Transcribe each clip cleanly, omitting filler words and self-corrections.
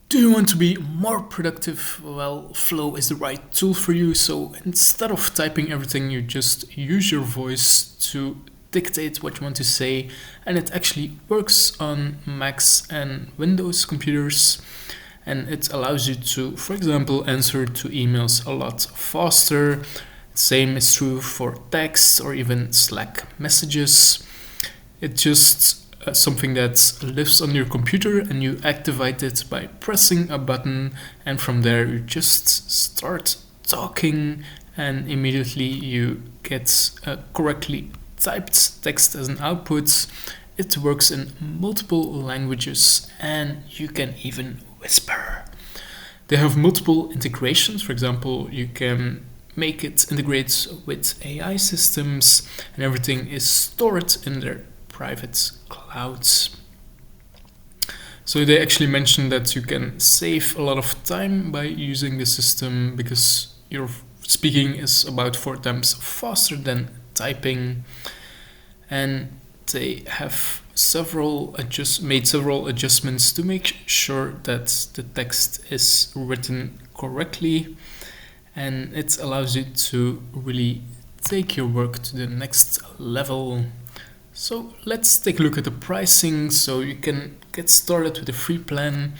Do you want to be more productive? Well, Flow is the right tool for you. So instead of typing everything, you just use your voice to dictate what you want to say, and it actually works on Macs and Windows computers. And it allows you to, for example, answer to emails a lot faster. Same is true for text or even Slack messages. It's just something that lives on your computer and you activate it by pressing a button, and from there you just start talking and immediately you get correctly typed text as an output. It works in multiple languages and you can even whisper. They have multiple integrations. For example, you can make it integrate with AI systems, and everything is stored in their private clouds. So they actually mentioned that you can save a lot of time by using the system because your speaking is about 4 times faster than typing, and they have made several adjustments to make sure that the text is written correctly, and it allows you to really take your work to the next level. So let's take a look at the pricing. So you can get started with a free plan,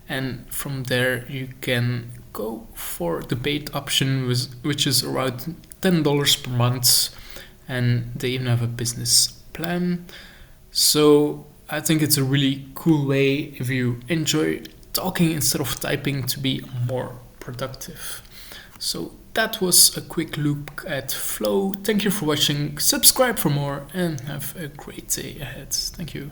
and from there you can go for the paid option, which is around $10 per month, and they even have a business plan. So I think it's a really cool way, if you enjoy talking instead of typing, to be more productive. So that was a quick look at Flow. Thank you for watching. Subscribe for more and have a great day ahead. Thank you.